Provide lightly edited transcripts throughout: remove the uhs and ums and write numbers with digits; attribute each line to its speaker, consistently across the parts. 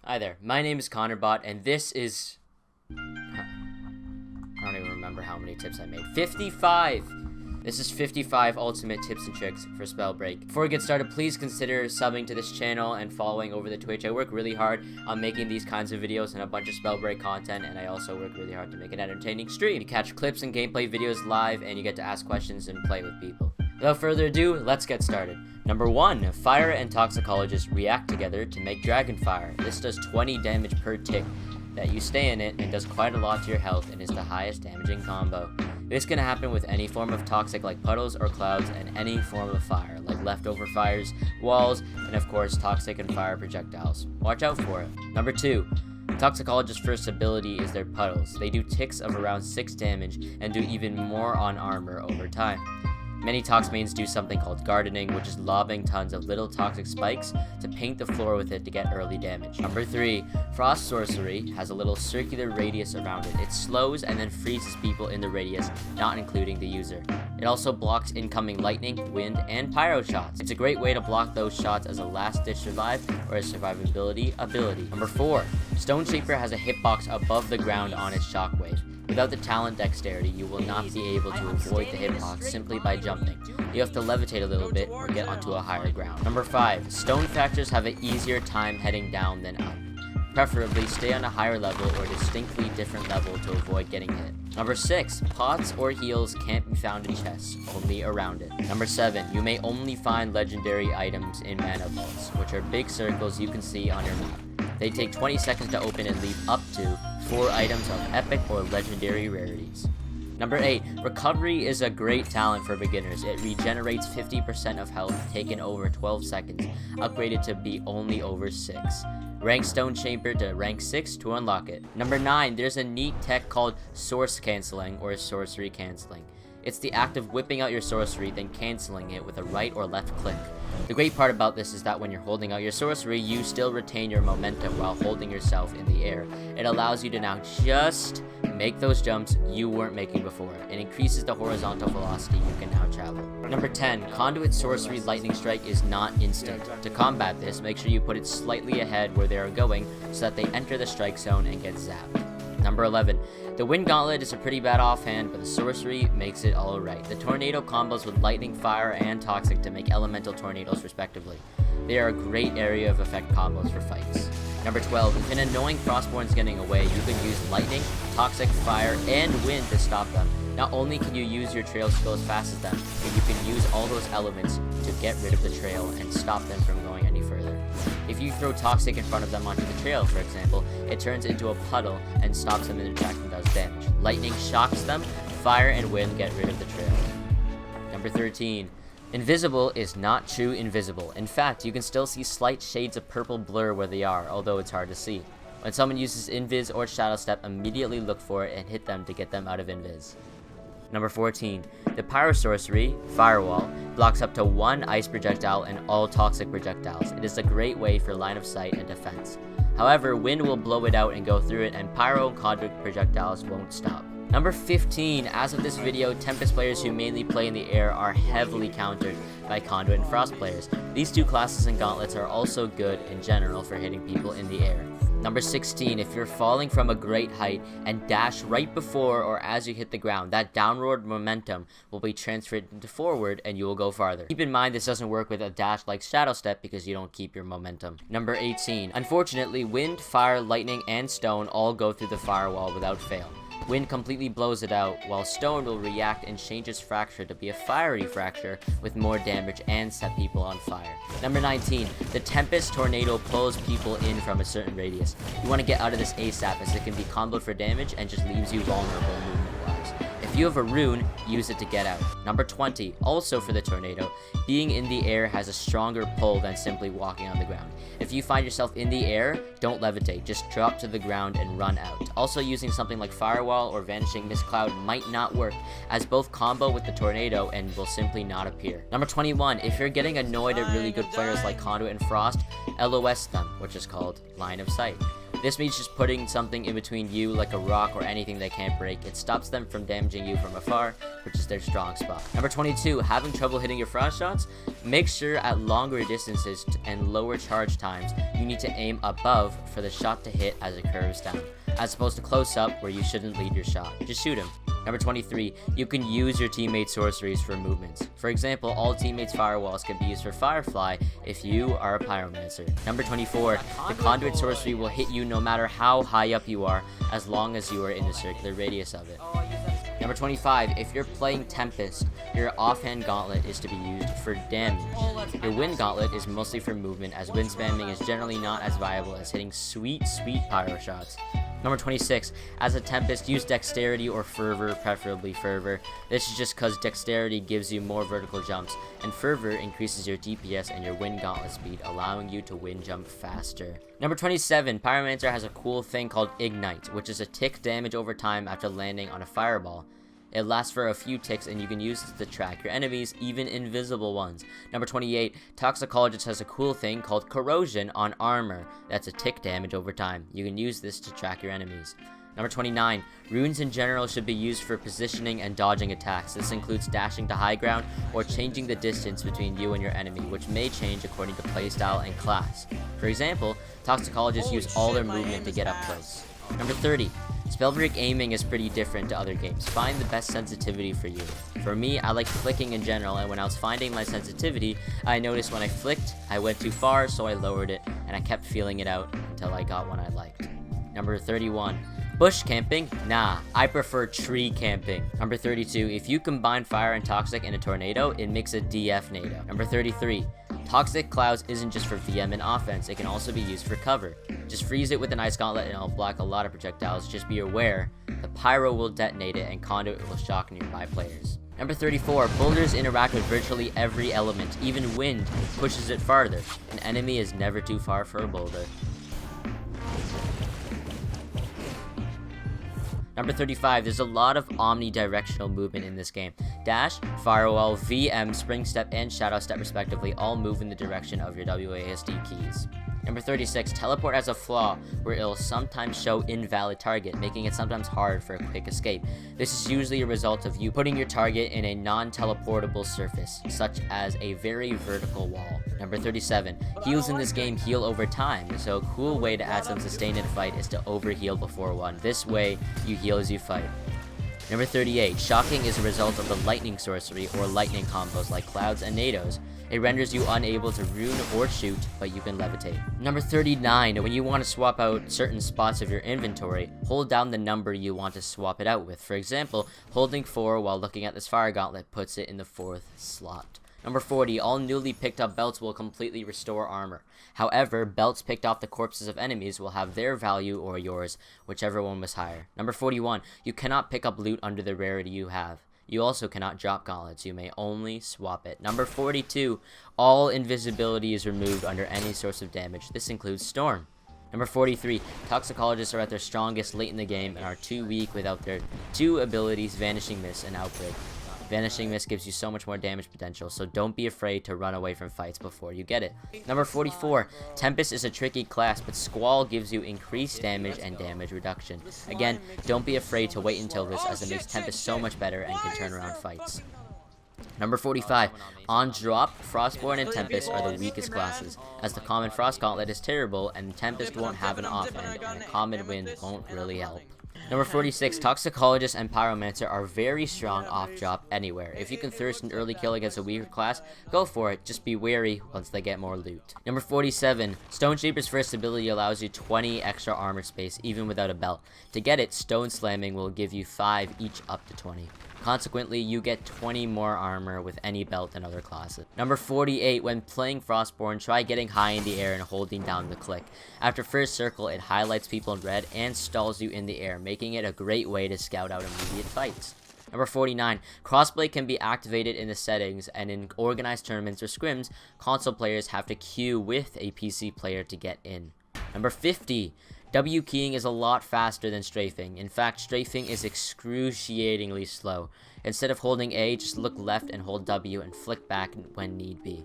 Speaker 1: Hi there, my name is Connortbot, and this is... I don't even remember how many tips I made. 55! This is 55 ultimate tips and tricks for Spellbreak. Before we get started, please consider subbing to this channel and following over the Twitch. I work really hard on making these kinds of videos and a bunch of Spellbreak content, and I also work really hard to make an entertaining stream. You catch clips and gameplay videos live, and you get to ask questions and play with people. Without further ado, let's get started. Number 1, fire and toxicologist react together to make dragon fire. This does 20 damage per tick that you stay in it and does quite a lot to your health and is the highest damaging combo. This can happen with any form of toxic like puddles or clouds and any form of fire like leftover fires, walls, and of course toxic and fire projectiles. Watch out for it. Number 2, Toxicologist's first ability is their puddles. They do ticks of around 6 damage and do even more on armor over time. Many Tox mains do something called gardening, which is lobbing tons of little toxic spikes to paint the floor with it to get early damage. Number 3, Frost Sorcery has a little circular radius around it. It slows and then freezes people in the radius, not including the user. It also blocks incoming lightning, wind, and pyro shots. It's a great way to block those shots as a last-ditch survive or a survivability ability. Number 4, Stone Shaper has a hitbox above the ground on its shockwave. Without the talent dexterity, you will not be able to avoid the hitbox simply by jumping. You have to levitate a little bit or get onto a higher ground. Number 5, stone fractures have an easier time heading down than up. Preferably stay on a higher level or distinctly different level to avoid getting hit. Number 6, pots or heals can't be found in chests, only around it. Number 7, you may only find legendary items in mana vaults, which are big circles you can see on your map. They take 20 seconds to open and leave up to 4 items of epic or legendary rarities. Number 8, recovery is a great talent for beginners. It regenerates 50% of health taken over 12 seconds, upgraded to be only over 6. Rank Stone Chamber to rank 6 to unlock it. Number 9, there's a neat tech called source canceling or sorcery canceling. It's the act of whipping out your sorcery, then canceling it with a right or left click. The great part about this is that when you're holding out your sorcery, you still retain your momentum while holding yourself in the air. It allows you to now just make those jumps you weren't making before. It increases the horizontal velocity you can now travel. Number 10, Conduit Sorcery Lightning Strike is not instant. To combat this, make sure you put it slightly ahead where they are going so that they enter the strike zone and get zapped. Number 11, the Wind Gauntlet is a pretty bad offhand, but the sorcery makes it alright. The tornado combos with lightning, fire, and toxic to make elemental tornadoes respectively. They are a great area of effect combos for fights. Number 12, if an annoying Frostborn's getting away, you can use lightning, toxic, fire, and wind to stop them. Not only can you use your trail skill as fast as them, but you can use all those elements to get rid of the trail and stop them from going any further. If you throw toxic in front of them onto the trail, for example, it turns into a puddle and stops them in their tracks and does damage. Lightning shocks them, fire and wind get rid of the trail. Number 13. Invisible is not true invisible. In fact, you can still see slight shades of purple blur where they are, although it's hard to see. When someone uses invis or shadow step, immediately look for it and hit them to get them out of invis. Number 14. The Pyro Sorcery, Firewall, blocks up to 1 ice projectile and all toxic projectiles. It is a great way for line of sight and defense. However, wind will blow it out and go through it, and Pyro and Conduit projectiles won't stop. Number 15. As of this video, Tempest players who mainly play in the air are heavily countered by Conduit and Frost players. These two classes and gauntlets are also good in general for hitting people in the air. Number 16, if you're falling from a great height and dash right before or as you hit the ground, that downward momentum will be transferred into forward and you will go farther. Keep in mind this doesn't work with a dash like shadow step because you don't keep your momentum. Number 18, unfortunately, wind, fire, lightning, and stone all go through the firewall without fail. Wind completely blows it out, while stone will react and change its fracture to be a fiery fracture with more damage and set people on fire. Number 19, the Tempest Tornado pulls people in from a certain radius. You want to get out of this ASAP as it can be comboed for damage and just leaves you vulnerable movement-wise. If you have a rune, use it to get out. Number 20, also for the tornado, being in the air has a stronger pull than simply walking on the ground. If you find yourself in the air, don't levitate, just drop to the ground and run out. Also, using something like Firewall or Vanishing Mist Cloud might not work, as both combo with the tornado and will simply not appear. Number 21, if you're getting annoyed at really good players like Conduit and Frost, LOS them, which is called Line of Sight. This means just putting something in between you, like a rock or anything they can't break. It stops them from damaging you from afar, which is their strong spot. Number 22, having trouble hitting your frost shots? Make sure at longer distances and lower charge times, you need to aim above for the shot to hit as it curves down, as opposed to close up where you shouldn't lead your shot. Just shoot him. Number 23, you can use your teammates' sorceries for movements. For example, all teammates' firewalls can be used for Firefly if you are a pyromancer. Number 24, the conduit sorcery will hit you no matter how high up you are, as long as you are in the circular radius of it. Number 25, if you're playing Tempest, your offhand gauntlet is to be used for damage. Your wind gauntlet is mostly for movement, as wind spamming is generally not as viable as hitting sweet pyro shots. Number 26, as a Tempest, use Dexterity or Fervor, preferably Fervor. This is just because Dexterity gives you more vertical jumps, and Fervor increases your DPS and your wind gauntlet speed, allowing you to wind jump faster. Number 27, Pyromancer has a cool thing called Ignite, which is a tick damage over time after landing on a fireball. It lasts for a few ticks, and you can use it to track your enemies, even invisible ones. Number 28, Toxicologist has a cool thing called Corrosion on armor. That's a tick damage over time. You can use this to track your enemies. Number 29, runes in general should be used for positioning and dodging attacks. This includes dashing to high ground or changing the distance between you and your enemy, which may change according to playstyle and class. For example, Toxicologists use all their movement to get up close. Number 30, Spellbreak aiming is pretty different to other games. Find the best sensitivity for you. For me, I like flicking in general, and when I was finding my sensitivity, I noticed when I flicked, I went too far, so I lowered it, and I kept feeling it out until I got one I liked. Number 31, bush camping? Nah, I prefer tree camping. Number 32, if you combine fire and toxic in a tornado, it makes a DF nado. Number 33, Toxic Clouds isn't just for VM and offense, it can also be used for cover. Just freeze it with an ice gauntlet and it'll block a lot of projectiles. Just be aware, the pyro will detonate it and conduit will shock nearby players. Number 34, boulders interact with virtually every element, even wind pushes it farther. An enemy is never too far for a boulder. Number 35, there's a lot of omnidirectional movement in this game. Dash, Firewall, VM, Spring Step, and Shadow Step respectively all move in the direction of your WASD keys. Number 36, Teleport has a flaw where it'll sometimes show invalid target, making it sometimes hard for a quick escape. This is usually a result of you putting your target in a non-teleportable surface, such as a very vertical wall. Number 37, heals in this game heal over time, so a cool way to add some sustain in a fight is to overheal before one. This way, you heal as you fight. Number 38, Shocking is a result of the lightning sorcery or lightning combos like clouds and nados. It renders you unable to rune or shoot, but you can levitate. Number 39, when you want to swap out certain spots of your inventory, hold down the number you want to swap it out with. For example, holding 4 while looking at this fire gauntlet puts it in the 4th slot. Number 40, all newly picked up belts will completely restore armor. However, belts picked off the corpses of enemies will have their value or yours, whichever one was higher. Number 41, you cannot pick up loot under the rarity you have. You also cannot drop gauntlets, you may only swap it. Number 42, all invisibility is removed under any source of damage. This includes Storm. Number 43, Toxicologists are at their strongest late in the game and are too weak without their two abilities, Vanishing Mist and Outbreak. Vanishing Mist gives you so much more damage potential, so don't be afraid to run away from fights before you get it. Number 44, Tempest is a tricky class, but Squall gives you increased damage and damage reduction. Again, don't be afraid to wait until this, as it makes Tempest so much better and can turn around fights. Number 45, on drop, Frostborn and Tempest are the weakest classes, as the common Frost Gauntlet is terrible and Tempest won't have an offhand, and a common wind won't really help. Number 46, Toxicologist and Pyromancer are very strong off-drop anywhere. If you can thirst an early kill against a weaker class, go for it, just be wary once they get more loot. Number 47, Stone Shaper's first ability allows you 20 extra armor space even without a belt. To get it, Stone Slamming will give you 5 each up to 20. Consequently, you get 20 more armor with any belt than other classes. Number 48, when playing Frostborn, try getting high in the air and holding down the click. After first circle, it highlights people in red and stalls you in the air, making it a great way to scout out immediate fights. Number 49, Crossplay can be activated in the settings, and in organized tournaments or scrims, console players have to queue with a PC player to get in. Number 50, W keying is a lot faster than strafing. In fact, strafing is excruciatingly slow. Instead of holding A, just look left and hold W and flick back when need be.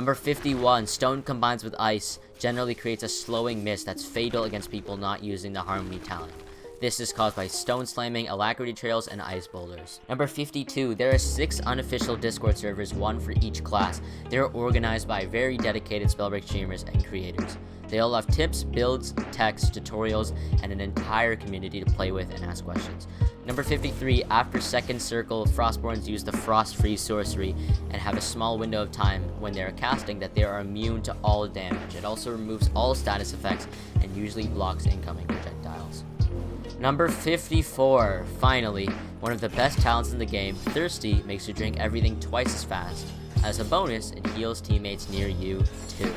Speaker 1: Number 51, stone combines with ice generally creates a slowing mist that's fatal against people not using the harmony talent. This is caused by stone slamming, alacrity trails, and ice boulders. Number 52, there are 6 unofficial Discord servers, 1 for each class. They're organized by very dedicated Spellbreak streamers and creators. They all have tips, builds, texts, tutorials, and an entire community to play with and ask questions. Number 53, after second circle, Frostborns use the Frost Freeze sorcery and have a small window of time when they are casting that they are immune to all damage. It also removes all status effects and usually blocks incoming projectiles. Number 54, finally, one of the best talents in the game, Thirsty makes you drink everything twice as fast. As a bonus, it heals teammates near you too.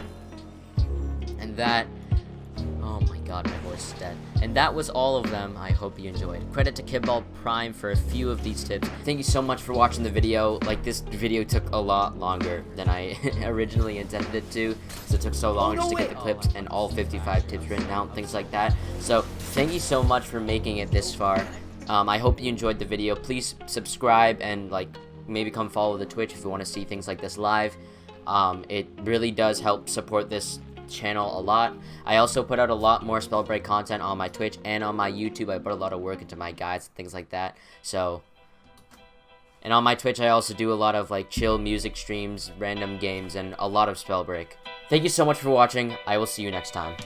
Speaker 1: And that, oh my god, my voice is dead. And that was all of them. I hope you enjoyed. Credit to Kidball Prime for a few of these tips. Thank you so much for watching the video. Like, this video took a lot longer than I originally intended it to, because it took so long just to get the clips and all 55 tips written out, things like that. So thank you so much for making it this far. I hope you enjoyed the video. Please subscribe and like maybe come follow the Twitch if you want to see things like this live. It really does help support this channel a lot. I also put out a lot more Spellbreak content on my Twitch and on my YouTube. I put a lot of work into my guides and things like that. So, and on my Twitch I also do a lot of like chill music streams, random games, and a lot of Spellbreak. Thank you so much for watching. I will see you next time.